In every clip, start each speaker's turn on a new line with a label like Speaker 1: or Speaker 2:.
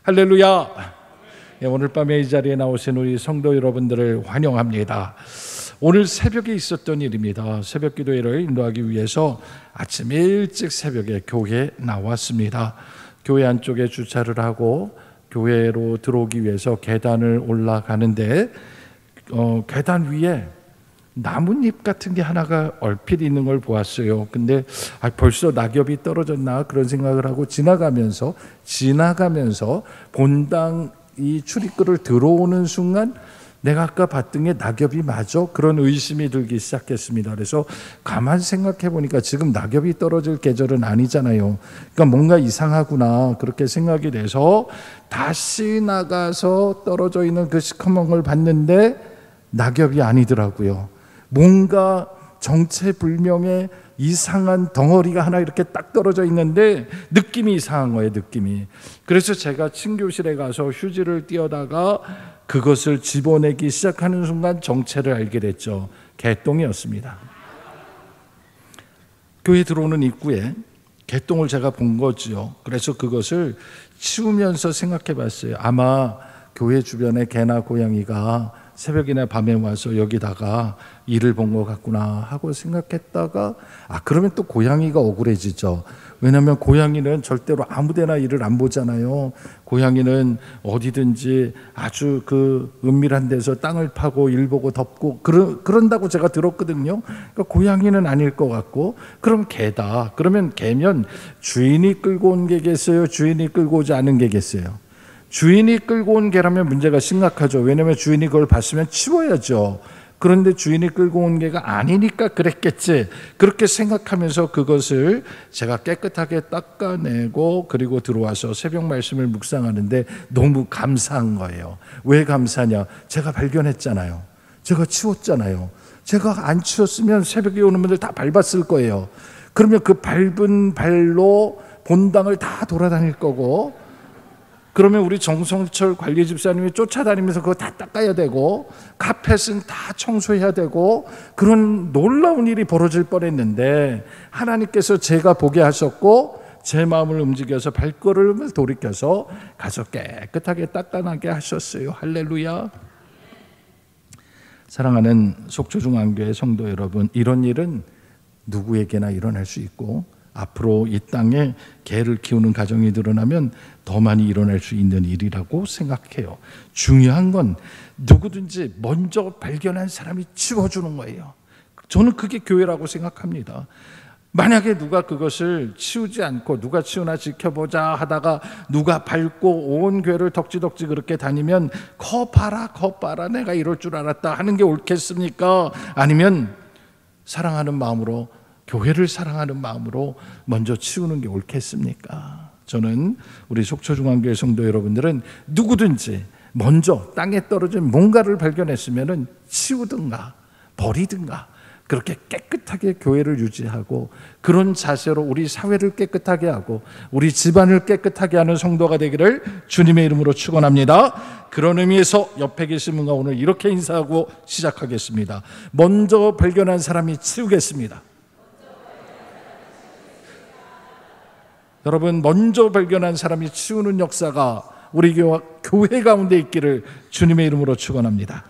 Speaker 1: 할렐루야. 오늘 밤에 이 자리에 나오신 우리 성도 여러분들을 환영합니다. 오늘 새벽에 있었던 일입니다. 새벽 기도회를 인도하기 위해서 아침 일찍 새벽에 교회에 나왔습니다. 교회 안쪽에 주차를 하고 교회로 들어오기 위해서 계단을 올라가는데 계단 위에 나뭇잎 같은 게 하나가 얼핏 있는 걸 보았어요. 근데 벌써 낙엽이 떨어졌나 그런 생각을 하고 지나가면서 본당 이 출입구를 들어오는 순간 내가 아까 봤던 게 낙엽이 맞아? 그런 의심이 들기 시작했습니다. 그래서 가만 생각해 보니까 지금 낙엽이 떨어질 계절은 아니잖아요. 그러니까 뭔가 이상하구나 그렇게 생각이 돼서 다시 나가서 떨어져 있는 그 시커먼 걸 봤는데 낙엽이 아니더라고요. 뭔가 정체불명의 이상한 덩어리가 하나 이렇게 딱 떨어져 있는데 느낌이 이상한 거예요. 느낌이. 그래서 제가 친교실에 가서 휴지를 띄어다가 그것을 집어내기 시작하는 순간 정체를 알게 됐죠. 개똥이었습니다. 교회 들어오는 입구에 개똥을 제가 본 거죠. 그래서 그것을 치우면서 생각해 봤어요. 아마 교회 주변에 개나 고양이가 새벽이나 밤에 와서 여기다가 일을 본 것 같구나 하고 생각했다가 그러면 또 고양이가 억울해지죠. 왜냐하면 고양이는 절대로 아무데나 일을 안 보잖아요. 고양이는 어디든지 아주 그 은밀한 데서 땅을 파고 일 보고 덮고 그런다고 제가 들었거든요. 그러니까 고양이는 아닐 것 같고 그럼 개다. 그러면 개면 주인이 끌고 온 개겠어요? 주인이 끌고 오지 않은 개겠어요? 주인이 끌고 온 개라면 문제가 심각하죠. 왜냐하면 주인이 그걸 봤으면 치워야죠. 그런데 주인이 끌고 온 개가 아니니까 그랬겠지. 그렇게 생각하면서 그것을 제가 깨끗하게 닦아내고 그리고 들어와서 새벽 말씀을 묵상하는데 너무 감사한 거예요. 왜 감사냐? 제가 발견했잖아요. 제가 치웠잖아요. 제가 안 치웠으면 새벽에 오는 분들 다 밟았을 거예요. 그러면 그 밟은 발로 본당을 다 돌아다닐 거고 그러면 우리 정성철 관리 집사님이 쫓아다니면서 그거 다 닦아야 되고 카펫은 다 청소해야 되고 그런 놀라운 일이 벌어질 뻔했는데 하나님께서 제가 보게 하셨고 제 마음을 움직여서 발걸음을 돌이켜서 가서 깨끗하게 닦아나게 하셨어요. 할렐루야. 사랑하는 속초중앙교회 성도 여러분, 이런 일은 누구에게나 일어날 수 있고 앞으로 이 땅에 개를 키우는 가정이 늘어나면 더 많이 일어날 수 있는 일이라고 생각해요. 중요한 건 누구든지 먼저 발견한 사람이 치워주는 거예요. 저는 그게 교회라고 생각합니다. 만약에 누가 그것을 치우지 않고 누가 치우나 지켜보자 하다가 누가 밟고 온 교회를 덕지덕지 그렇게 다니면 거 봐라 내가 이럴 줄 알았다 하는 게 옳겠습니까? 아니면 사랑하는 마음으로 교회를 사랑하는 마음으로 먼저 치우는 게 옳겠습니까? 저는 우리 속초중앙교회 성도 여러분들은 누구든지 먼저 땅에 떨어진 뭔가를 발견했으면 치우든가 버리든가 그렇게 깨끗하게 교회를 유지하고 그런 자세로 우리 사회를 깨끗하게 하고 우리 집안을 깨끗하게 하는 성도가 되기를 주님의 이름으로 축원합니다. 그런 의미에서 옆에 계신 분과 오늘 이렇게 인사하고 시작하겠습니다. 먼저 발견한 사람이 치우겠습니다. 여러분, 먼저 발견한 사람이 치우는 역사가 우리 교회 가운데 있기를 주님의 이름으로 축원합니다.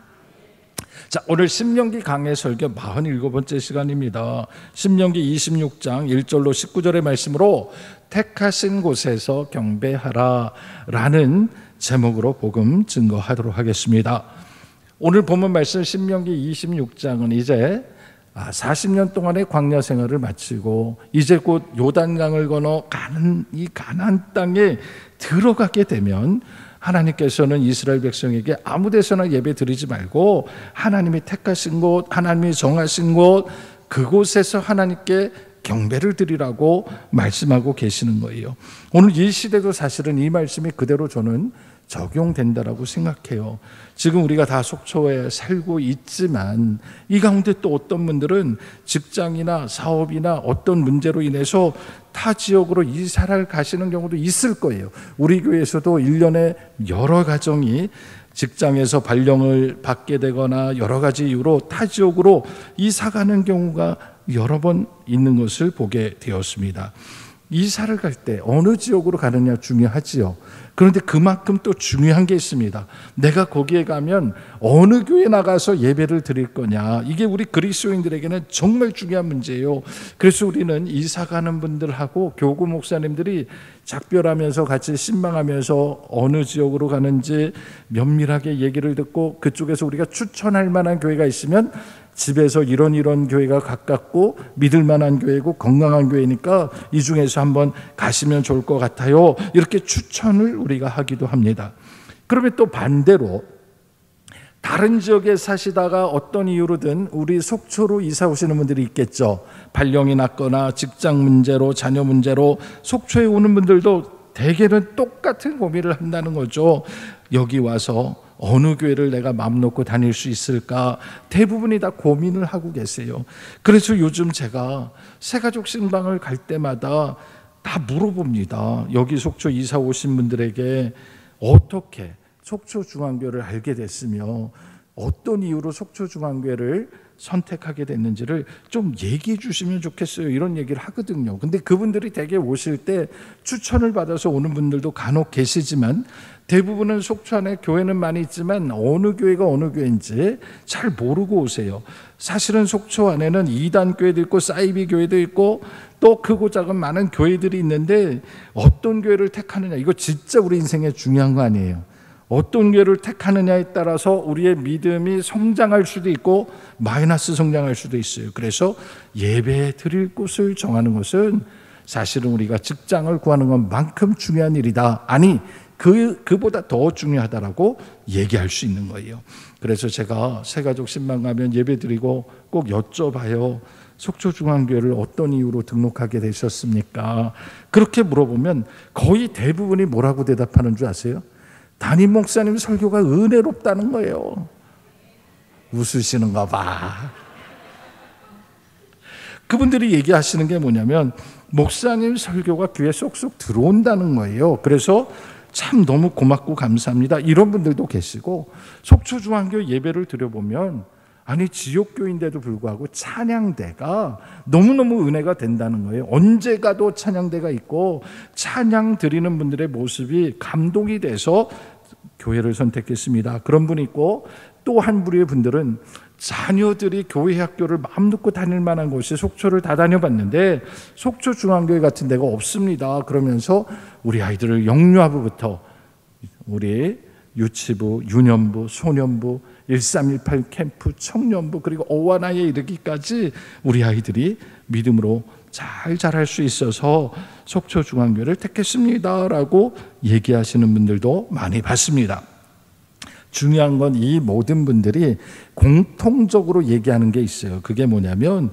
Speaker 1: 자, 오늘 신명기 강해 설교 47번째 시간입니다. 신명기 26장 1절로 19절의 말씀으로 택하신 곳에서 경배하라 라는 제목으로 복음 증거하도록 하겠습니다. 오늘 본문 말씀 신명기 26장은 이제 40년 동안의 광야 생활을 마치고 이제 곧 요단강을 건너 가는 이 가나안 땅에 들어가게 되면 하나님께서는 이스라엘 백성에게 아무 데서나 예배 드리지 말고 하나님이 택하신 곳, 하나님이 정하신 곳 그곳에서 하나님께 경배를 드리라고 말씀하고 계시는 거예요. 오늘 이 시대도 사실은 이 말씀이 그대로 저는 적용된다라고 생각해요. 지금 우리가 다 속초에 살고 있지만 이 가운데 또 어떤 분들은 직장이나 사업이나 어떤 문제로 인해서 타 지역으로 이사를 가시는 경우도 있을 거예요. 우리 교회에서도 1년에 여러 가정이 직장에서 발령을 받게 되거나 여러 가지 이유로 타 지역으로 이사 가는 경우가 여러 번 있는 것을 보게 되었습니다. 이사를 갈 때 어느 지역으로 가느냐 중요하지요. 그런데 그만큼 또 중요한 게 있습니다. 내가 거기에 가면 어느 교회 나가서 예배를 드릴 거냐. 이게 우리 그리스도인들에게는 정말 중요한 문제예요. 그래서 우리는 이사 가는 분들하고 교구 목사님들이 작별하면서 같이 신방하면서 어느 지역으로 가는지 면밀하게 얘기를 듣고, 그쪽에서 우리가 추천할 만한 교회가 있으면 집에서 이런 교회가 가깝고 믿을 만한 교회고 건강한 교회니까 이 중에서 한번 가시면 좋을 것 같아요, 이렇게 추천을 우리가 하기도 합니다. 그러면 또 반대로 다른 지역에 사시다가 어떤 이유로든 우리 속초로 이사 오시는 분들이 있겠죠. 발령이 났거나 직장 문제로, 자녀 문제로 속초에 오는 분들도 대개는 똑같은 고민을 한다는 거죠. 여기 와서 어느 교회를 내가 마음 놓고 다닐 수 있을까? 대부분이 다 고민을 하고 계세요. 그래서 요즘 제가 새가족 신방을 갈 때마다 다 물어봅니다. 여기 속초 이사 오신 분들에게 어떻게 속초중앙교회를 알게 됐으며 어떤 이유로 속초중앙교회를 선택하게 됐는지를 좀 얘기해 주시면 좋겠어요, 이런 얘기를 하거든요. 근데 그분들이 대개 오실 때 추천을 받아서 오는 분들도 간혹 계시지만 대부분은 속초 안에 교회는 많이 있지만 어느 교회가 어느 교회인지 잘 모르고 오세요. 사실은 속초 안에는 2단 교회도 있고 사이비 교회도 있고 또 크고 작은 많은 교회들이 있는데 어떤 교회를 택하느냐, 이거 진짜 우리 인생에 중요한 거 아니에요. 어떤 교회를 택하느냐에 따라서 우리의 믿음이 성장할 수도 있고 마이너스 성장할 수도 있어요. 그래서 예배 드릴 곳을 정하는 것은 사실은 우리가 직장을 구하는 것만큼 중요한 일이다, 아니 그보다 더 중요하다라고 얘기할 수 있는 거예요. 그래서 제가 새가족 신방 가면 예배 드리고 꼭 여쭤봐요. 속초중앙교회를 어떤 이유로 등록하게 되셨습니까? 그렇게 물어보면 거의 대부분이 뭐라고 대답하는 줄 아세요? 담임 목사님 설교가 은혜롭다는 거예요. 웃으시는가 봐. 그분들이 얘기하시는 게 뭐냐면 목사님 설교가 귀에 쏙쏙 들어온다는 거예요. 그래서 참 너무 고맙고 감사합니다, 이런 분들도 계시고, 속초중앙교회 예배를 드려보면 아니 지역교인데도 불구하고 찬양대가 너무너무 은혜가 된다는 거예요. 언제 가도 찬양대가 있고 찬양 드리는 분들의 모습이 감동이 돼서 교회를 선택했습니다, 그런 분이 있고, 또 한 부류의 분들은 자녀들이 교회 학교를 마음 놓고 다닐 만한 곳이 속초를 다 다녀봤는데 속초중앙교회 같은 데가 없습니다. 그러면서 우리 아이들을 영유아부부터 우리 유치부, 유년부, 소년부, 1318 캠프, 청년부, 그리고 어와나에 이르기까지 우리 아이들이 믿음으로 잘 자랄 수 있어서 속초중앙교회를 택했습니다라고 얘기하시는 분들도 많이 봤습니다. 중요한 건 이 모든 분들이 공통적으로 얘기하는 게 있어요. 그게 뭐냐면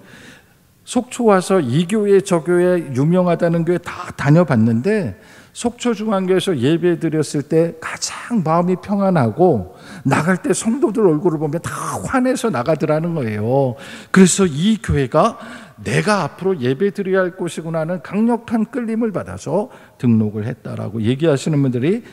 Speaker 1: 속초 와서 이 교회 저 교회 유명하다는 교회 다 다녀봤는데 속초중앙교회에서 예배 드렸을 때 가장 마음이 평안하고 나갈 때 성도들 얼굴을 보면 다 환해서 나가더라는 거예요. 그래서 이 교회가 내가 앞으로 예배 드려야 할 곳이구나 하는 강력한 끌림을 받아서 등록을 했다라고 얘기하시는 분들이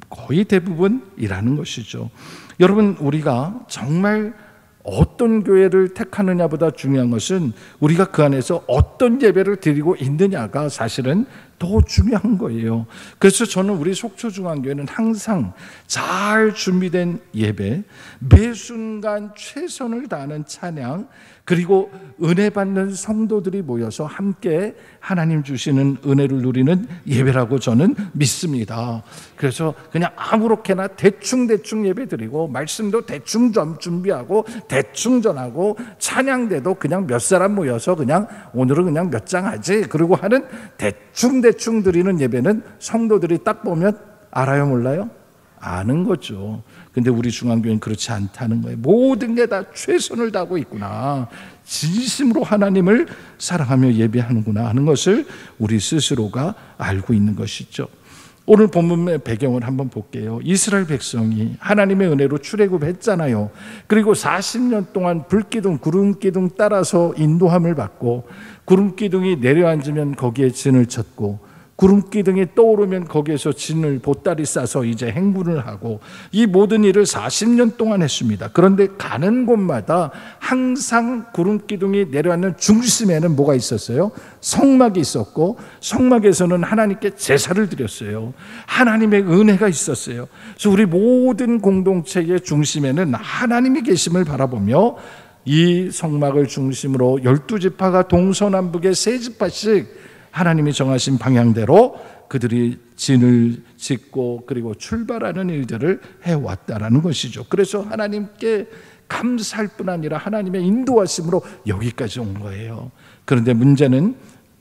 Speaker 1: 거의 대부분이라는 것이죠. 여러분, 우리가 정말 어떤 교회를 택하느냐보다 중요한 것은 우리가 그 안에서 어떤 예배를 드리고 있느냐가 사실은 더 중요한 거예요. 그래서 저는 우리 속초중앙교회는 항상 잘 준비된 예배, 매 순간 최선을 다하는 찬양, 그리고 은혜 받는 성도들이 모여서 함께 하나님 주시는 은혜를 누리는 예배라고 저는 믿습니다. 그래서 그냥 아무렇게나 대충 예배 드리고 말씀도 대충 좀 준비하고 대충 전하고 찬양대도 그냥 몇 사람 모여서 그냥 오늘은 그냥 몇 장 하지 그러고 하는 대충 드리는 예배는 성도들이 딱 보면 알아요, 몰라요? 아는 거죠. 근데 우리 중앙교회는 그렇지 않다는 거예요. 모든 게 다 최선을 다하고 있구나, 진심으로 하나님을 사랑하며 예배하는구나 하는 것을 우리 스스로가 알고 있는 것이죠. 오늘 본문의 배경을 한번 볼게요. 이스라엘 백성이 하나님의 은혜로 출애굽했잖아요. 그리고 40년 동안 불기둥, 구름기둥 따라서 인도함을 받고 구름기둥이 내려앉으면 거기에 진을 쳤고 구름기둥이 떠오르면 거기에서 진을 보따리 싸서 이제 행군을 하고 이 모든 일을 40년 동안 했습니다. 그런데 가는 곳마다 항상 구름기둥이 내려앉는 중심에는 뭐가 있었어요? 성막이 있었고 성막에서는 하나님께 제사를 드렸어요. 하나님의 은혜가 있었어요. 그래서 우리 모든 공동체의 중심에는 하나님이 계심을 바라보며 이 성막을 중심으로 12지파가 동서남북의 3지파씩 하나님이 정하신 방향대로 그들이 진을 짓고 그리고 출발하는 일들을 해왔다라는 것이죠. 그래서 하나님께 감사할 뿐 아니라 하나님의 인도하심으로 여기까지 온 거예요. 그런데 문제는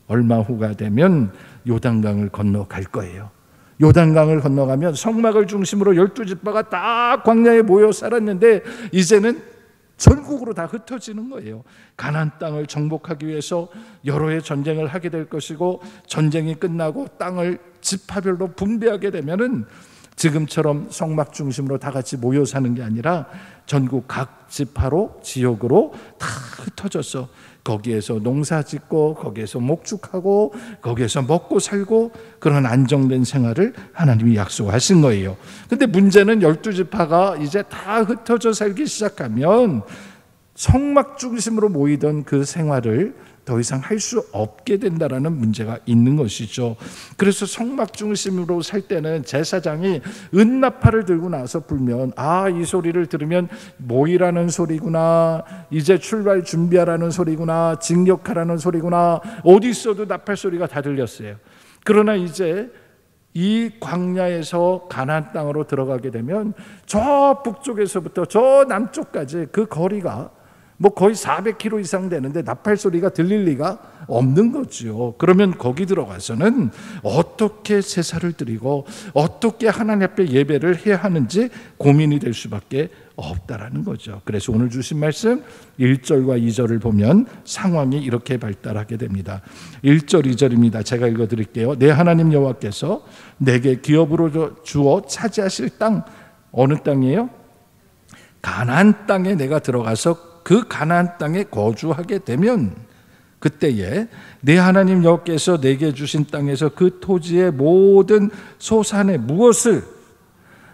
Speaker 1: 얼마 후가 되면 요단강을 건너갈 거예요. 요단강을 건너가면 성막을 중심으로 12지파가 다 광야에 모여 살았는데 이제는 전국으로 다 흩어지는 거예요. 가나안 땅을 정복하기 위해서 여러 해 전쟁을 하게 될 것이고 전쟁이 끝나고 땅을 지파별로 분배하게 되면은 지금처럼 성막 중심으로 다 같이 모여 사는 게 아니라 전국 각 지파로 지역으로 다 흩어져서 거기에서 농사 짓고 거기에서 목축하고 거기에서 먹고 살고 그런 안정된 생활을 하나님이 약속하신 거예요. 근데 문제는 12지파가 이제 다 흩어져 살기 시작하면 성막 중심으로 모이던 그 생활을 더 이상 할 수 없게 된다라는 문제가 있는 것이죠. 그래서 성막 중심으로 살 때는 제사장이 은나팔을 들고 나서 불면 이 소리를 들으면 모이라는 소리구나, 이제 출발 준비하라는 소리구나, 진격하라는 소리구나, 어디 있어도 나팔 소리가 다 들렸어요. 그러나 이제 이 광야에서 가나안 땅으로 들어가게 되면 저 북쪽에서부터 저 남쪽까지 그 거리가 거의 400km 이상 되는데 나팔 소리가 들릴 리가 없는 거죠. 그러면 거기 들어가서는 어떻게 제사를 드리고 어떻게 하나님 앞에 예배를 해야 하는지 고민이 될 수밖에 없다라는 거죠. 그래서 오늘 주신 말씀 1절과 2절을 보면 상황이 이렇게 발달하게 됩니다. 1절 2절입니다. 제가 읽어드릴게요. 내 하나님 여호와께서 내게 기업으로 주어 차지하실 땅, 어느 땅이에요? 가나안 땅에 내가 들어가서 그 가나안 땅에 거주하게 되면 그때에 내 하나님 여호와께서 내게 주신 땅에서 그 토지의 모든 소산의 무엇을,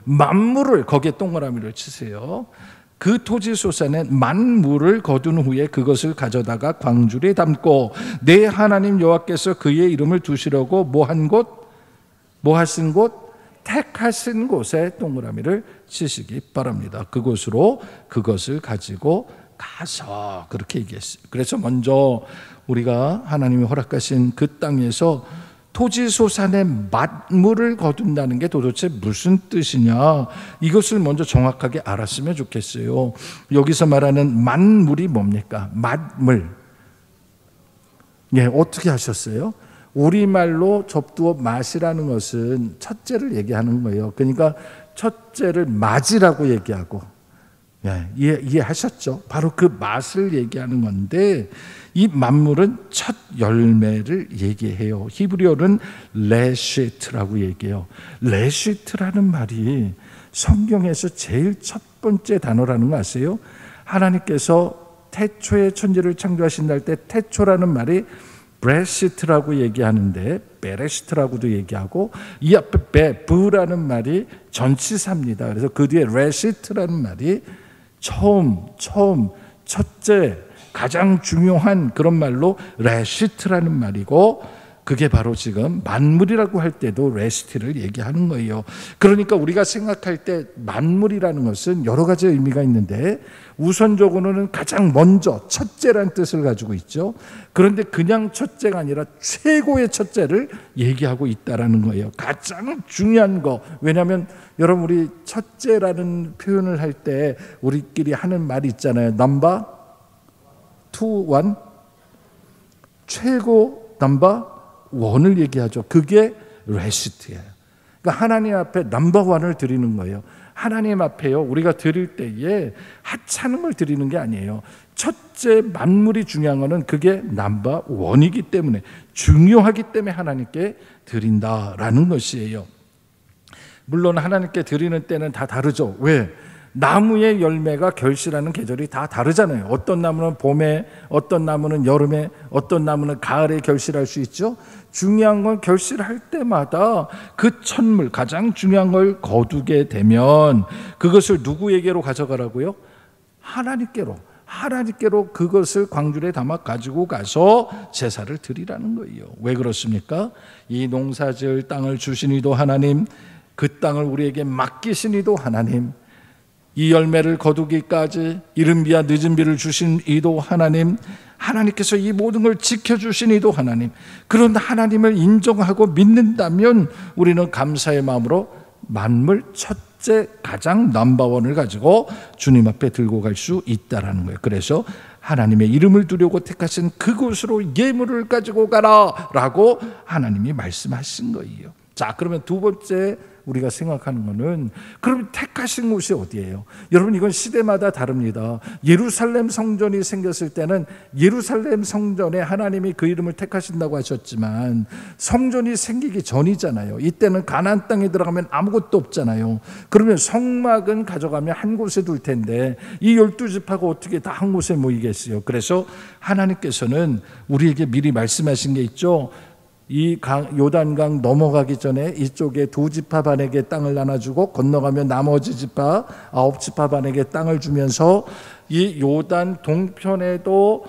Speaker 1: 만물을, 거기에 동그라미를 치세요. 그 토지 소산의 만물을 거둔 후에 그것을 가져다가 광주리에 담고 내 하나님 여호와께서 그의 이름을 두시려고 뭐한 곳, 뭐하신 곳, 택하신 곳에 동그라미를 치시기 바랍니다. 그곳으로 그것을 가지고 가서, 그렇게 얘기했어요. 그래서 먼저 우리가 하나님이 허락하신 그 땅에서 토지소산의 만물을 거둔다는 게 도대체 무슨 뜻이냐, 이것을 먼저 정확하게 알았으면 좋겠어요. 여기서 말하는 만물이 뭡니까? 만물. 어떻게 하셨어요? 우리말로 접두어 맛이라는 것은 첫째를 얘기하는 거예요. 그러니까 첫째를 맛이라고 얘기하고, 이해하셨죠? 바로 그 맛을 얘기하는 건데 이 만물은 첫 열매를 얘기해요. 히브리어는 레시트라고 얘기해요. 레시트라는 말이 성경에서 제일 첫 번째 단어라는 거 아세요? 하나님께서 태초에 천지를 창조하신 날 때 태초라는 말이 브레시트라고 얘기하는데 베레시트라고도 얘기하고 이 앞에 브라는 말이 전치사입니다. 그래서 그 뒤에 레시트라는 말이 처음, 첫째, 가장 중요한 그런 말로 레시트라는 말이고 그게 바로 지금 만물이라고 할 때도 레시트를 얘기하는 거예요. 그러니까 우리가 생각할 때 만물이라는 것은 여러 가지 의미가 있는데 우선적으로는 가장 먼저 첫째라는 뜻을 가지고 있죠. 그런데 그냥 첫째가 아니라 최고의 첫째를 얘기하고 있다라는 거예요. 가장 중요한 거. 왜냐하면 여러분 우리 첫째라는 표현을 할 때 우리끼리 하는 말이 있잖아요. 넘버 2, 1 최고 넘버 1을 얘기하죠. 그게 레시트예요. 그러니까 하나님 앞에 넘버 1을 드리는 거예요. 하나님 앞에요, 우리가 드릴 때에 하찮은 걸 드리는 게 아니에요. 첫째 만물이 중요한 거는 그게 넘버 1이기 때문에, 중요하기 때문에 하나님께 드린다라는 것이에요. 물론 하나님께 드리는 때는 다 다르죠. 왜? 나무의 열매가 결실하는 계절이 다 다르잖아요. 어떤 나무는 봄에, 어떤 나무는 여름에, 어떤 나무는 가을에 결실할 수 있죠. 중요한 걸 결실할 때마다 그 첫물, 가장 중요한 걸 거두게 되면 그것을 누구에게로 가져가라고요? 하나님께로 그것을 광주리에 담아 가지고 가서 제사를 드리라는 거예요. 왜 그렇습니까? 이 농사지을 땅을 주신 이도 하나님, 그 땅을 우리에게 맡기신 이도 하나님, 이 열매를 거두기까지 이른 비와 늦은 비를 주신 이도 하나님, 하나님께서 이 모든 걸 지켜주신 이도 하나님, 그런 하나님을 인정하고 믿는다면 우리는 감사의 마음으로 만물 첫째 가장 넘버원을 가지고 주님 앞에 들고 갈 수 있다라는 거예요. 그래서 하나님의 이름을 두려고 택하신 그곳으로 예물을 가지고 가라라고 하나님이 말씀하신 거예요. 자, 그러면 두 번째 우리가 생각하는 것은 그럼 택하신 곳이 어디예요? 여러분, 이건 시대마다 다릅니다. 예루살렘 성전이 생겼을 때는 예루살렘 성전에 하나님이 그 이름을 택하신다고 하셨지만 성전이 생기기 전이잖아요. 이때는 가나안 땅에 들어가면 아무것도 없잖아요. 그러면 성막은 가져가면 한 곳에 둘 텐데 이 12지파가 어떻게 다 한 곳에 모이겠어요? 그래서 하나님께서는 우리에게 미리 말씀하신 게 있죠. 이 요단강 넘어가기 전에 이쪽에 2지파 반에게 땅을 나눠주고 건너가면 나머지 지파 9지파 반에게 땅을 주면서 이 요단 동편에도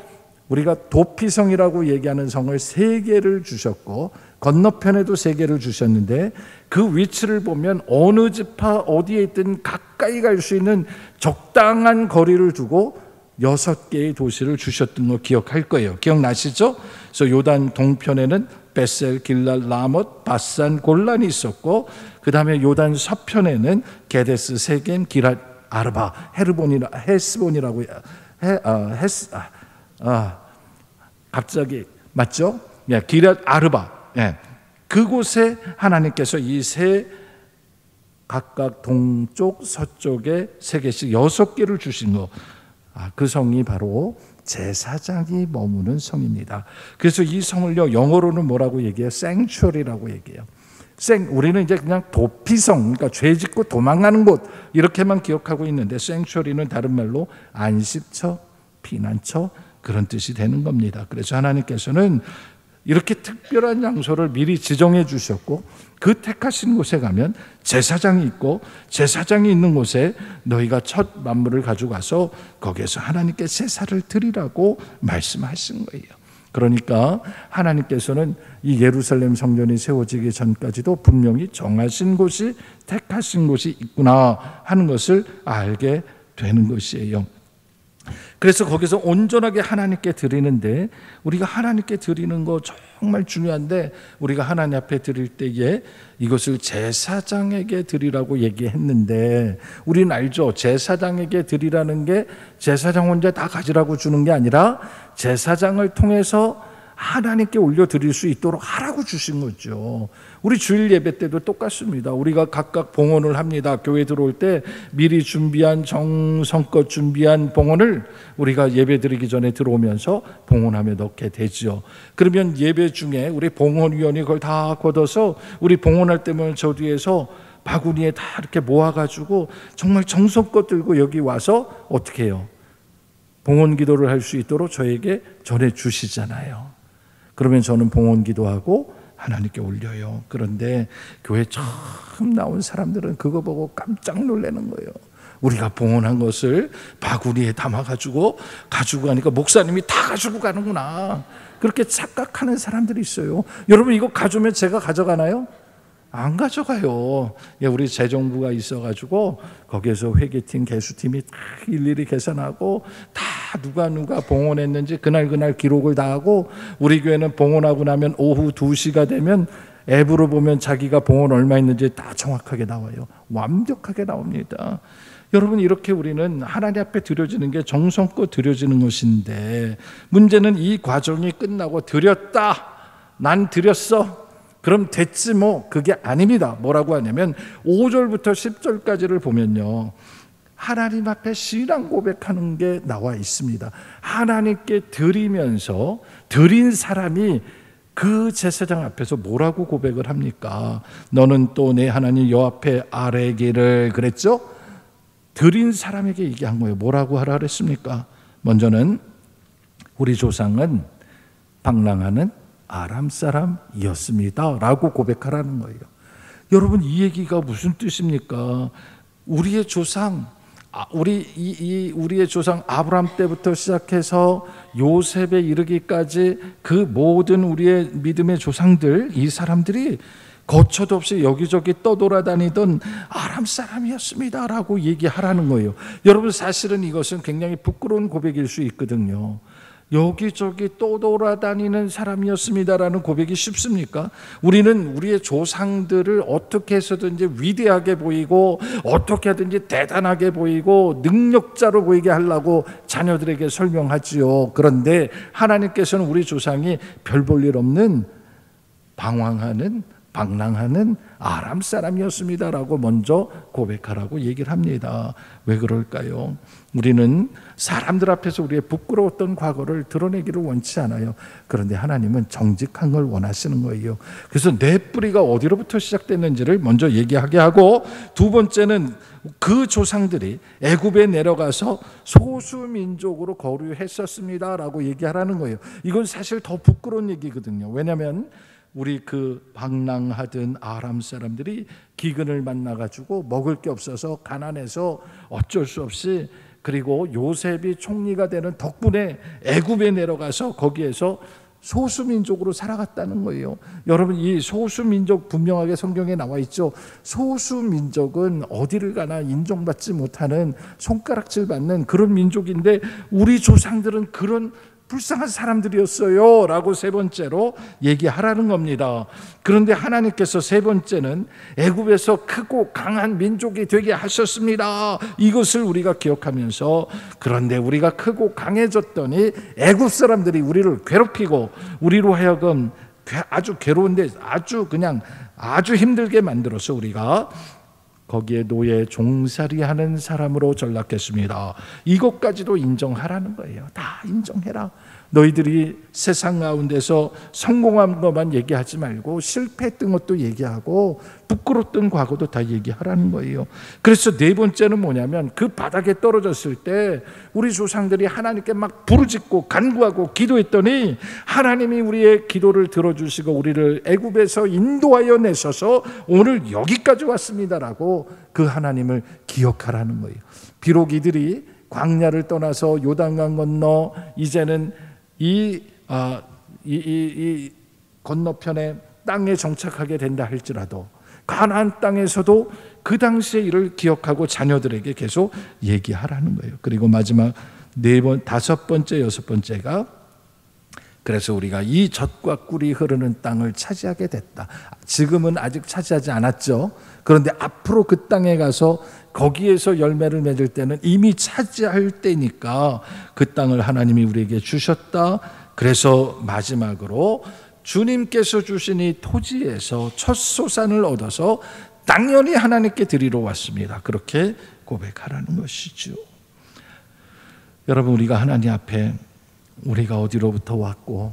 Speaker 1: 우리가 도피성이라고 얘기하는 성을 3개를 주셨고 건너편에도 3개를 주셨는데 그 위치를 보면 어느 지파 어디에 있든 가까이 갈 수 있는 적당한 거리를 두고 6개의 도시를 주셨던 거 기억할 거예요. 기억나시죠? 그래서 요단 동편에는 베셀, 길랄, 라못, 바산, 골란이 있었고 그 다음에 요단 서편에는 게데스, 세겜, 기랏, 아르바, 헤스본이라고 갑자기 맞죠? 예, 기랏, 아르바. 예. 그곳에 하나님께서 이 세 각각 동쪽, 서쪽에 3개씩 6개를 주신 거. 그 성이 바로 제사장이 머무는 성입니다. 그래서 이 성을요 영어로는 뭐라고 얘기해요? 생츄어리라고 얘기해요. 우리는 이제 그냥 도피성, 그러니까 죄 짓고 도망가는 곳 이렇게만 기억하고 있는데 생츄어리는 다른 말로 안식처, 피난처 그런 뜻이 되는 겁니다. 그래서 하나님께서는 이렇게 특별한 장소를 미리 지정해 주셨고 그 택하신 곳에 가면 제사장이 있고 제사장이 있는 곳에 너희가 첫 만물을 가져가서 거기에서 하나님께 제사를 드리라고 말씀하신 거예요. 그러니까 하나님께서는 이 예루살렘 성전이 세워지기 전까지도 분명히 정하신 곳이 택하신 곳이 있구나 하는 것을 알게 되는 것이에요. 그래서 거기서 온전하게 하나님께 드리는데 우리가 하나님께 드리는 거 정말 중요한데 우리가 하나님 앞에 드릴 때에 이것을 제사장에게 드리라고 얘기했는데 우리는 알죠. 제사장에게 드리라는 게 제사장 혼자 다 가지라고 주는 게 아니라 제사장을 통해서 하나님께 올려드릴 수 있도록 하라고 주신 거죠. 우리 주일 예배 때도 똑같습니다. 우리가 각각 봉헌을 합니다. 교회 들어올 때 미리 준비한 정성껏 준비한 봉헌을 우리가 예배 드리기 전에 들어오면서 봉헌함에 넣게 되죠. 그러면 예배 중에 우리 봉헌위원이 그걸 다 걷어서 우리 봉헌할 때면 저 뒤에서 바구니에 다 이렇게 모아가지고 정말 정성껏 들고 여기 와서 어떻게 해요? 봉헌 기도를 할 수 있도록 저에게 전해주시잖아요. 그러면 저는 봉헌 기도하고 하나님께 올려요. 그런데 교회 처음 나온 사람들은 그거 보고 깜짝 놀라는 거예요. 우리가 봉헌한 것을 바구니에 담아가지고 가지고 가니까 목사님이 다 가지고 가는구나. 그렇게 착각하는 사람들이 있어요. 여러분 이거 가져오면 제가 가져가나요? 안 가져가요. 우리 재정부가 있어가지고 거기에서 회계팀, 개수팀이 다 일일이 계산하고 다 누가 봉헌했는지 그날 기록을 다 하고 우리 교회는 봉헌하고 나면 오후 2시가 되면 앱으로 보면 자기가 봉헌 얼마 있는지 다 정확하게 나와요. 완벽하게 나옵니다. 여러분 이렇게 우리는 하나님 앞에 드려지는 게 정성껏 드려지는 것인데 문제는 이 과정이 끝나고 드렸다. 난 드렸어. 그럼 됐지 뭐. 그게 아닙니다. 뭐라고 하냐면 5절부터 10절까지를 보면요. 하나님 앞에 신앙 고백하는 게 나와 있습니다. 하나님께 드리면서 드린 사람이 그 제사장 앞에서 뭐라고 고백을 합니까? 너는 또 내 하나님 여호와 앞에 아뢰기를 그랬죠? 드린 사람에게 얘기한 거예요. 뭐라고 하라 그랬습니까? 먼저는 우리 조상은 방랑하는 아람 사람이었습니다 라고 고백하라는 거예요. 여러분, 이 얘기가 무슨 뜻입니까? 우리의 조상, 우리의 조상 아브라함 때부터 시작해서 요셉에 이르기까지 그 모든 우리의 믿음의 조상들, 이 사람들이 거처도 없이 여기저기 떠돌아다니던 아람 사람이었습니다 라고 얘기하라는 거예요. 여러분, 사실은 이것은 굉장히 부끄러운 고백일 수 있거든요. 여기저기 떠돌아다니는 사람이었습니다라는 고백이 쉽습니까? 우리는 우리의 조상들을 어떻게 해서든지 위대하게 보이고 어떻게 하든지 대단하게 보이고 능력자로 보이게 하려고 자녀들에게 설명하지요. 그런데 하나님께서는 우리 조상이 별 볼 일 없는 방랑하는 아람 사람이었습니다라고 먼저 고백하라고 얘기를 합니다. 왜 그럴까요? 우리는 사람들 앞에서 우리의 부끄러웠던 과거를 드러내기를 원치 않아요. 그런데 하나님은 정직한 걸 원하시는 거예요. 그래서 내 뿌리가 어디로부터 시작됐는지를 먼저 얘기하게 하고, 두 번째는 그 조상들이 애굽에 내려가서 소수민족으로 거류했었습니다라고 얘기하라는 거예요. 이건 사실 더 부끄러운 얘기거든요. 왜냐하면 우리 그 방랑하던 아람 사람들이 기근을 만나가지고 먹을 게 없어서 가난해서 어쩔 수 없이, 그리고 요셉이 총리가 되는 덕분에 애굽에 내려가서 거기에서 소수민족으로 살아갔다는 거예요. 여러분, 이 소수민족 분명하게 성경에 나와 있죠. 소수민족은 어디를 가나 인정받지 못하는, 손가락질 받는 그런 민족인데 우리 조상들은 그런 불쌍한 사람들이었어요 라고 세 번째로 얘기하라는 겁니다. 그런데 하나님께서 세 번째는 애굽에서 크고 강한 민족이 되게 하셨습니다. 이것을 우리가 기억하면서, 그런데 우리가 크고 강해졌더니 애굽 사람들이 우리를 괴롭히고 우리로 하여금 아주 괴로운데 아주 힘들게 만들어서 우리가 거기에 노예 종살이하는 사람으로 전락했습니다. 이것까지도 인정하라는 거예요. 다 인정해라. 너희들이 세상 가운데서 성공한 것만 얘기하지 말고 실패했던 것도 얘기하고 부끄러웠던 과거도 다 얘기하라는 거예요. 그래서 네 번째는 뭐냐면, 그 바닥에 떨어졌을 때 우리 조상들이 하나님께 막 부르짖고 간구하고 기도했더니 하나님이 우리의 기도를 들어주시고 우리를 애굽에서 인도하여 내셔서 오늘 여기까지 왔습니다라고 그 하나님을 기억하라는 거예요. 비록 이들이 광야를 떠나서 요단강 건너 이제는 이 건너편의 땅에 정착하게 된다 할지라도 가나안 땅에서도 그 당시의 일을 기억하고 자녀들에게 계속 얘기하라는 거예요. 그리고 마지막 다섯 번째, 여섯 번째가, 그래서 우리가 이 젖과 꿀이 흐르는 땅을 차지하게 됐다. 지금은 아직 차지하지 않았죠. 그런데 앞으로 그 땅에 가서 거기에서 열매를 맺을 때는 이미 차지할 때니까 그 땅을 하나님이 우리에게 주셨다. 그래서 마지막으로 주님께서 주신 이 토지에서 첫 소산을 얻어서 당연히 하나님께 드리러 왔습니다. 그렇게 고백하라는 것이죠. 여러분, 우리가 하나님 앞에 우리가 어디로부터 왔고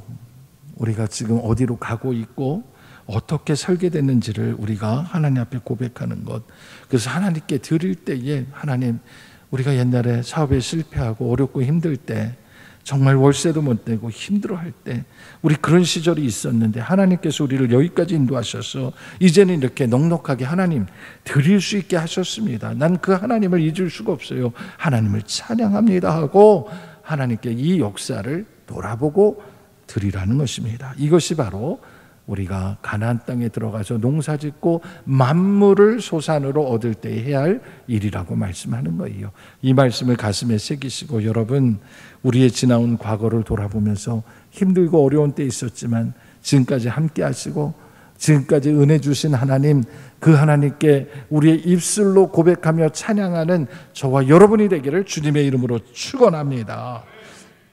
Speaker 1: 우리가 지금 어디로 가고 있고 어떻게 설계됐는지를 우리가 하나님 앞에 고백하는 것. 그래서 하나님께 드릴 때에, 하나님, 우리가 옛날에 사업에 실패하고 어렵고 힘들 때, 정말 월세도 못 내고 힘들어할 때, 우리 그런 시절이 있었는데 하나님께서 우리를 여기까지 인도하셔서 이제는 이렇게 넉넉하게 하나님 드릴 수 있게 하셨습니다. 난 그 하나님을 잊을 수가 없어요. 하나님을 찬양합니다 하고 하나님께 이 역사를 돌아보고 드리라는 것입니다. 이것이 바로 우리가 가나안 땅에 들어가서 농사짓고 만물을 소산으로 얻을 때 해야 할 일이라고 말씀하는 거예요. 이 말씀을 가슴에 새기시고, 여러분, 우리의 지나온 과거를 돌아보면서 힘들고 어려운 때 있었지만 지금까지 함께 하시고 지금까지 은혜 주신 하나님, 그 하나님께 우리의 입술로 고백하며 찬양하는 저와 여러분이 되기를 주님의 이름으로 축원합니다.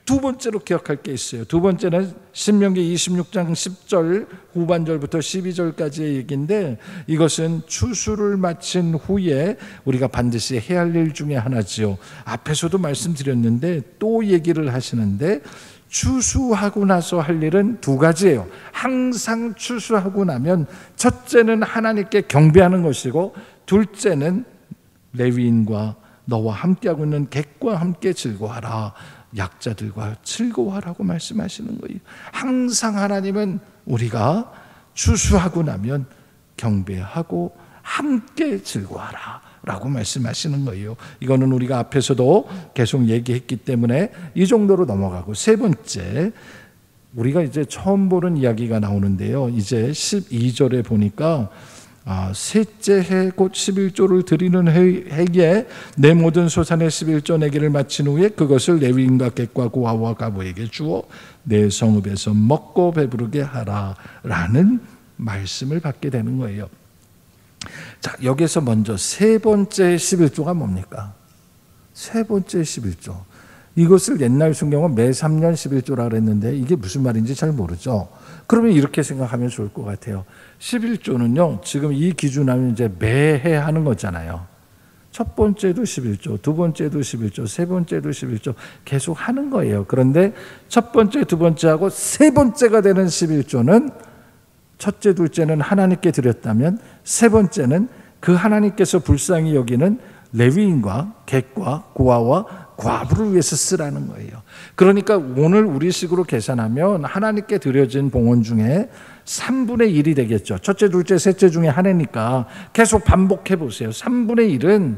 Speaker 1: 두 번째로 기억할 게 있어요. 두 번째는 신명기 26장 10절 후반절부터 12절까지의 얘기인데, 이것은 추수를 마친 후에 우리가 반드시 해야 할 일 중에 하나지요. 앞에서도 말씀드렸는데 또 얘기를 하시는데, 추수하고 나서 할 일은 두 가지예요. 항상 추수하고 나면 첫째는 하나님께 경배하는 것이고, 둘째는 레위인과 너와 함께하고 있는 객과 함께 즐거워하라. 약자들과 즐거워하라고 말씀하시는 거예요. 항상 하나님은 우리가 추수하고 나면 경배하고 함께 즐거워하라 라고 말씀하시는 거예요. 이거는 우리가 앞에서도 계속 얘기했기 때문에 이 정도로 넘어가고, 세 번째, 우리가 이제 처음 보는 이야기가 나오는데요. 이제 12절에 보니까 셋째 해 곧 11조를 드리는 해에 내 모든 소산의 11조 내기를 마친 후에 그것을 레위인과 객과 고아와 가부에게 주어 내 성읍에서 먹고 배부르게 하라 라는 말씀을 받게 되는 거예요. 자, 여기서 먼저 세 번째 11조가 뭡니까? 세 번째 11조. 이것을 옛날 성경은 매 3년 11조라 그랬는데 이게 무슨 말인지 잘 모르죠. 그러면 이렇게 생각하면 좋을 것 같아요. 11조는요, 지금 이 기준하면 이제 매해 하는 거잖아요. 첫 번째도 11조, 두 번째도 11조, 세 번째도 11조 계속 하는 거예요. 그런데 첫 번째, 두 번째하고 세 번째가 되는 11조는 첫째, 둘째는 하나님께 드렸다면 세 번째는 그 하나님께서 불쌍히 여기는 레위인과 객과 고아와 과부를 위해서 쓰라는 거예요. 그러니까 오늘 우리식으로 계산하면 하나님께 드려진 봉헌 중에 3분의 1이 되겠죠. 첫째, 둘째, 셋째 중에 하나니까 계속 반복해 보세요. 3분의 1은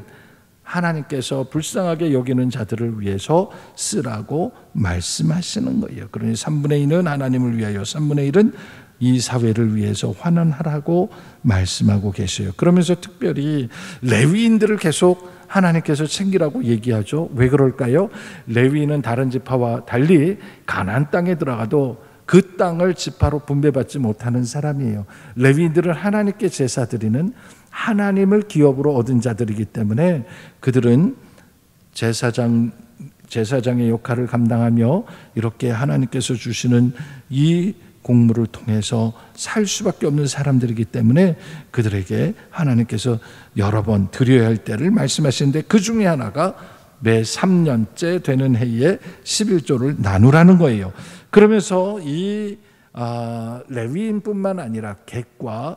Speaker 1: 하나님께서 불쌍하게 여기는 자들을 위해서 쓰라고 말씀하시는 거예요. 그러니 3분의 1은 하나님을 위하여, 3분의 1은 이 사회를 위해서 환원하라고 말씀하고 계셔요. 그러면서 특별히 레위인들을 계속 하나님께서 챙기라고 얘기하죠. 왜 그럴까요? 레위인은 다른 지파와 달리 가나안 땅에 들어가도 그 땅을 지파로 분배받지 못하는 사람이에요. 레위인들은 하나님께 제사 드리는, 하나님을 기업으로 얻은 자들이기 때문에 그들은 제사장의 역할을 감당하며 이렇게 하나님께서 주시는 이 공물을 통해서 살 수밖에 없는 사람들이기 때문에 그들에게 하나님께서 여러 번 드려야 할 때를 말씀하시는데, 그 중에 하나가 매 3년째 되는 해에 11조를 나누라는 거예요. 그러면서 이 레위인뿐만 아니라 객과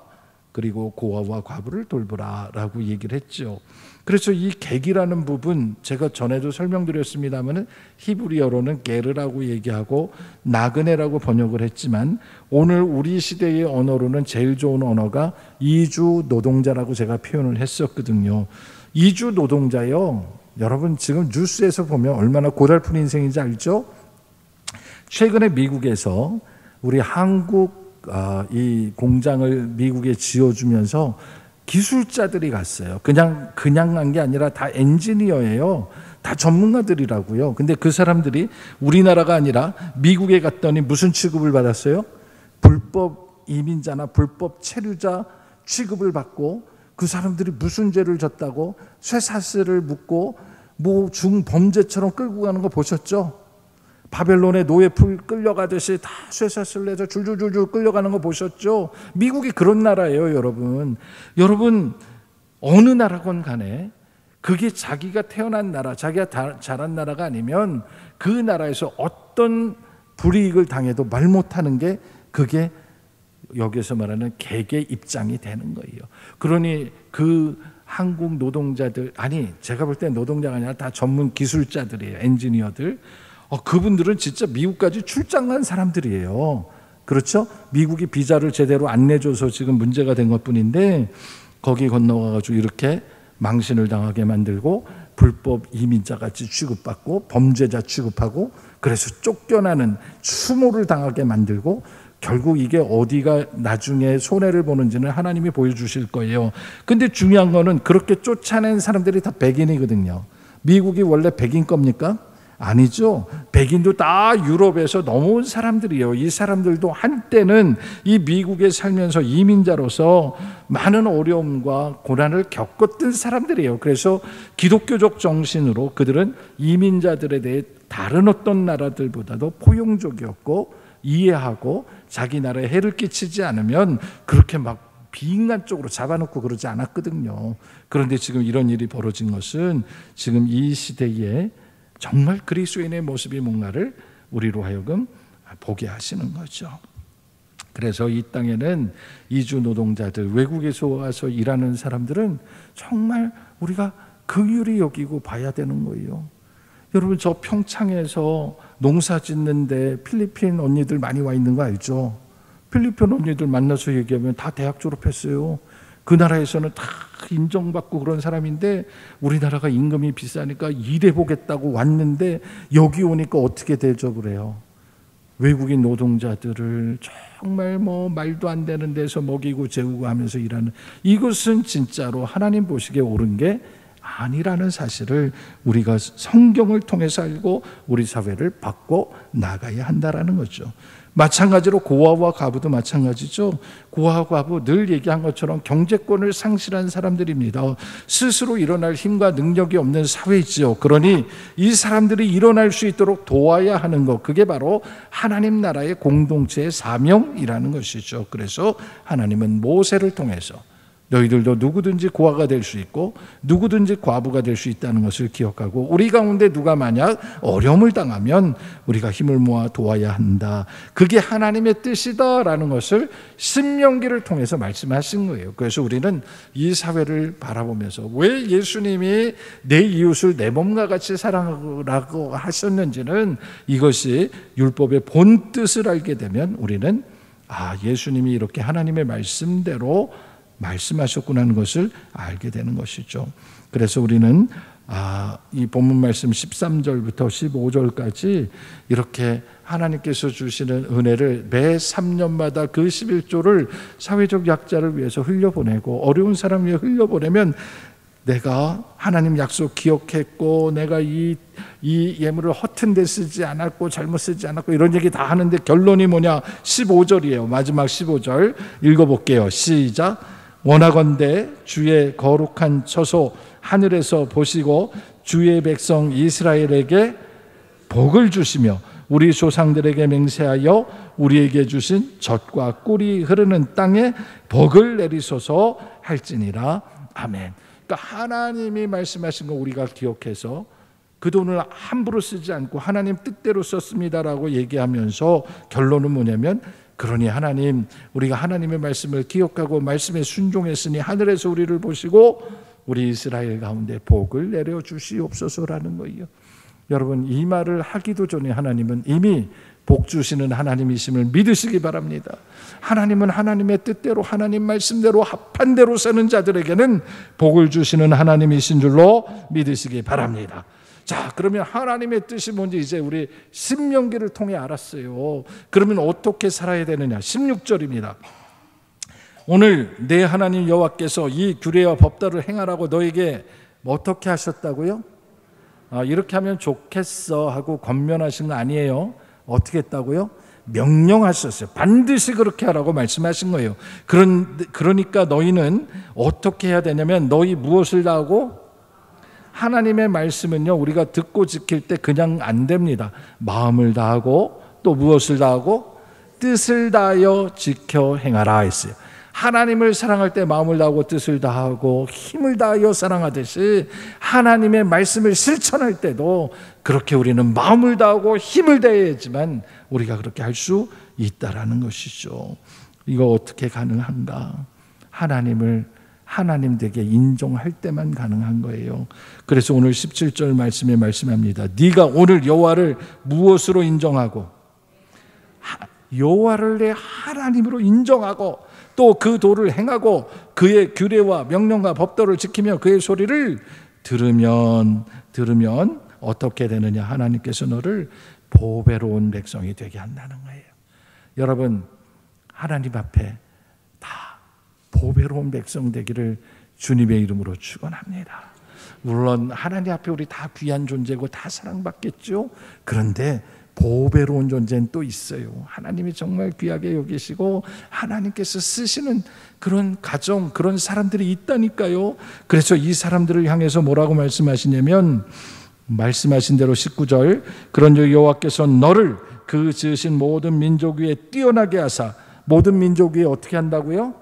Speaker 1: 그리고 고아와 과부를 돌보라라고 얘기를 했죠. 그래서 이 객이라는 부분 제가 전에도 설명드렸습니다만 히브리어로는 게르라고 얘기하고 나그네라고 번역을 했지만 오늘 우리 시대의 언어로는 제일 좋은 언어가 이주 노동자라고 제가 표현을 했었거든요. 이주 노동자요, 여러분 지금 뉴스에서 보면 얼마나 고달픈 인생인지 알죠? 최근에 미국에서 우리 한국 이 공장을 미국에 지어주면서 기술자들이 갔어요. 그냥 간 게 아니라 다 엔지니어예요. 다 전문가들이라고요. 근데 그 사람들이 우리나라가 아니라 미국에 갔더니 무슨 취급을 받았어요? 불법 이민자나 불법 체류자 취급을 받고, 그 사람들이 무슨 죄를 졌다고 쇠사슬을 묶고 뭐 중범죄처럼 끌고 가는 거 보셨죠? 바벨론의 노예풀 끌려가듯이 다 쇠사슬 내서 줄줄줄줄 끌려가는 거 보셨죠? 미국이 그런 나라예요, 여러분. 여러분, 어느 나라건 간에 그게 자기가 태어난 나라, 자기가 자란 나라가 아니면 그 나라에서 어떤 불이익을 당해도 말 못하는 게 그게 여기서 말하는 객의 입장이 되는 거예요. 그러니 그 한국 노동자들, 아니 제가 볼 때 노동자가 아니라 다 전문 기술자들이에요. 엔지니어들. 그분들은 진짜 미국까지 출장 간 사람들이에요. 그렇죠? 미국이 비자를 제대로 안 내줘서 지금 문제가 된 것뿐인데 거기 건너가가지고 이렇게 망신을 당하게 만들고 불법 이민자같이 취급받고 범죄자 취급하고 그래서 쫓겨나는 추모를 당하게 만들고, 결국 이게 어디가 나중에 손해를 보는지는 하나님이 보여주실 거예요. 근데 중요한 거는 그렇게 쫓아낸 사람들이 다 백인이거든요. 미국이 원래 백인 겁니까? 아니죠. 백인도 다 유럽에서 넘어온 사람들이에요. 이 사람들도 한때는 이 미국에 살면서 이민자로서 많은 어려움과 고난을 겪었던 사람들이에요. 그래서 기독교적 정신으로 그들은 이민자들에 대해 다른 어떤 나라들보다도 포용적이었고 이해하고 자기 나라에 해를 끼치지 않으면 그렇게 막 비인간적으로 잡아놓고 그러지 않았거든요. 그런데 지금 이런 일이 벌어진 것은 지금 이 시대에 정말 그리스도인의 모습이 뭔가를 우리로 하여금 보게 하시는 거죠. 그래서 이 땅에는 이주 노동자들, 외국에서 와서 일하는 사람들은 정말 우리가 긍휼히 여기고 봐야 되는 거예요. 여러분, 저 평창에서 농사 짓는데 필리핀 언니들 많이 와 있는 거 알죠? 필리핀 언니들 만나서 얘기하면 다 대학 졸업했어요. 그 나라에서는 다 인정받고 그런 사람인데 우리나라가 임금이 비싸니까 일해보겠다고 왔는데 여기 오니까 어떻게 대접을 해요? 외국인 노동자들을 정말 말도 안 되는 데서 먹이고 재우고 하면서 일하는, 이것은 진짜로 하나님 보시기에 옳은 게 아니라는 사실을 우리가 성경을 통해서 알고 우리 사회를 바꿔 나가야 한다라는 거죠. 마찬가지로 고아와 과부도 마찬가지죠. 고아와 과부 늘 얘기한 것처럼 경제권을 상실한 사람들입니다. 스스로 일어날 힘과 능력이 없는 사회이지요. 그러니 이 사람들이 일어날 수 있도록 도와야 하는 것, 그게 바로 하나님 나라의 공동체의 사명이라는 것이죠. 그래서 하나님은 모세를 통해서 너희들도 누구든지 고아가 될 수 있고 누구든지 과부가 될 수 있다는 것을 기억하고, 우리 가운데 누가 만약 어려움을 당하면 우리가 힘을 모아 도와야 한다, 그게 하나님의 뜻이다라는 것을 신명기를 통해서 말씀하신 거예요. 그래서 우리는 이 사회를 바라보면서 왜 예수님이 내 이웃을 내 몸과 같이 사랑하라고 하셨는지는, 이것이 율법의 본 뜻을 알게 되면 우리는 예수님이 이렇게 하나님의 말씀대로 말씀하셨구나 하는 것을 알게 되는 것이죠. 그래서 우리는 이 본문 말씀 13절부터 15절까지 이렇게 하나님께서 주시는 은혜를 매 3년마다 그 11조를 사회적 약자를 위해서 흘려보내고 어려운 사람 위해 흘려보내면 내가 하나님 약속 기억했고 내가 이 예물을 허튼 데 쓰지 않았고 잘못 쓰지 않았고 이런 얘기 다 하는데 결론이 뭐냐? 15절이에요. 마지막 15절 읽어볼게요. 시작. 원하건대 주의 거룩한 처소 하늘에서 보시고 주의 백성 이스라엘에게 복을 주시며 우리 조상들에게 맹세하여 우리에게 주신 젖과 꿀이 흐르는 땅에 복을 내리소서 할지니라. 아멘. 그러니까 하나님이 말씀하신 거 우리가 기억해서 그 돈을 함부로 쓰지 않고 하나님 뜻대로 썼습니다라고 얘기하면서 결론은 뭐냐면, 그러니 하나님, 우리가 하나님의 말씀을 기억하고 말씀에 순종했으니 하늘에서 우리를 보시고 우리 이스라엘 가운데 복을 내려 주시옵소서라는 거예요. 여러분, 이 말을 하기도 전에 하나님은 이미 복 주시는 하나님이심을 믿으시기 바랍니다. 하나님은 하나님의 뜻대로 하나님 말씀대로 합한 대로 사는 자들에게는 복을 주시는 하나님이신 줄로 믿으시기 바랍니다. 자, 그러면 하나님의 뜻이 뭔지 이제 우리 신명기를 통해 알았어요. 그러면 어떻게 살아야 되느냐? 16절입니다. 오늘 내 하나님 여호와께서 이 규례와 법도를 행하라고 너에게 어떻게 하셨다고요? 이렇게 하면 좋겠어 하고 권면하신 거 아니에요. 어떻게 했다고요? 명령하셨어요. 반드시 그렇게 하라고 말씀하신 거예요. 그러니까 너희는 어떻게 해야 되냐면, 너희 무엇을 다하고? 하나님의 말씀은요, 우리가 듣고 지킬 때 그냥 안 됩니다. 마음을 다하고 또 무엇을 다하고? 뜻을 다하여 지켜 행하라 했어요. 하나님을 사랑할 때 마음을 다하고 뜻을 다하고 힘을 다하여 사랑하듯이 하나님의 말씀을 실천할 때도 그렇게 우리는 마음을 다하고 힘을 다해야지만 우리가 그렇게 할 수 있다라는 것이죠. 이거 어떻게 가능한가? 하나님을 하나님 되게 인정할 때만 가능한 거예요. 그래서 오늘 17절 말씀에 말씀합니다. 네가 오늘 여호와를 무엇으로 인정하고? 여호와를 내 하나님으로 인정하고 또 그 도를 행하고 그의 규례와 명령과 법도를 지키며 그의 소리를 들으면 어떻게 되느냐? 하나님께서 너를 보배로운 백성이 되게 한다는 거예요. 여러분, 하나님 앞에 다 보배로운 백성 되기를 주님의 이름으로 축원합니다. 물론 하나님 앞에 우리 다 귀한 존재고 다 사랑받겠죠. 그런데 보배로운 존재는 또 있어요. 하나님이 정말 귀하게 여기시고 하나님께서 쓰시는 그런 가정, 그런 사람들이 있다니까요. 그래서 이 사람들을 향해서 뭐라고 말씀하시냐면, 말씀하신 대로 19절, 그런즉 여호와께서 너를 그 지으신 모든 민족 위에 뛰어나게 하사, 모든 민족 위에 어떻게 한다고요?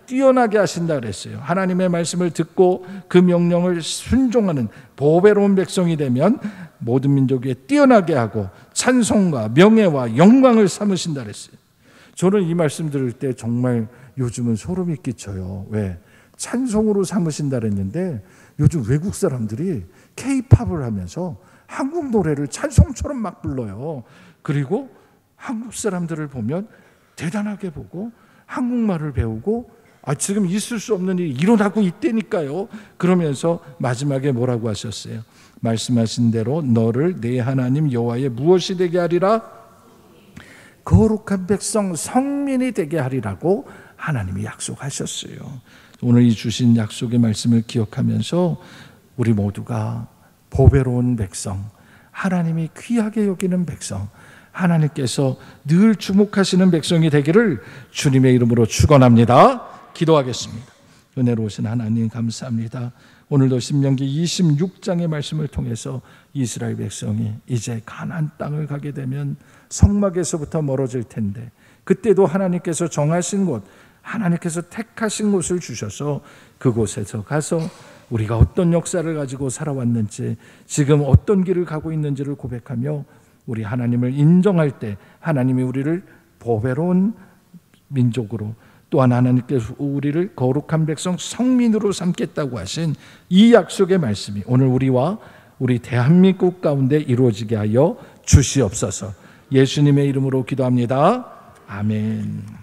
Speaker 1: 뛰어나게 하신다 그랬어요. 하나님의 말씀을 듣고 그 명령을 순종하는 보배로운 백성이 되면 모든 민족 위에 뛰어나게 하고 찬송과 명예와 영광을 삼으신다 그랬어요. 저는 이 말씀 들을 때 정말 요즘은 소름이 끼쳐요. 왜? 찬송으로 삼으신다 그랬는데 요즘 외국 사람들이 K-팝을 하면서 한국 노래를 찬송처럼 막 불러요. 그리고 한국 사람들을 보면 대단하게 보고 한국말을 배우고 지금 있을 수 없는 일이 일어나고 있다니까요. 그러면서 마지막에 뭐라고 하셨어요? 말씀하신 대로 너를 내 하나님 여호와의 무엇이 되게 하리라? 거룩한 백성 성민이 되게 하리라고 하나님이 약속하셨어요. 오늘 이 주신 약속의 말씀을 기억하면서 우리 모두가 보배로운 백성, 하나님이 귀하게 여기는 백성, 하나님께서 늘 주목하시는 백성이 되기를 주님의 이름으로 축원합니다. 기도하겠습니다. 은혜로우신 하나님 감사합니다. 오늘도 신명기 26장의 말씀을 통해서 이스라엘 백성이 이제 가나안 땅을 가게 되면 성막에서부터 멀어질 텐데 그때도 하나님께서 정하신 곳, 하나님께서 택하신 곳을 주셔서 그곳에서 가서 우리가 어떤 역사를 가지고 살아왔는지, 지금 어떤 길을 가고 있는지를 고백하며 우리 하나님을 인정할 때 하나님이 우리를 보배로운 민족으로, 또한 하나님께서 우리를 거룩한 백성 성민으로 삼겠다고 하신 이 약속의 말씀이 오늘 우리와 우리 대한민국 가운데 이루어지게 하여 주시옵소서. 예수님의 이름으로 기도합니다. 아멘.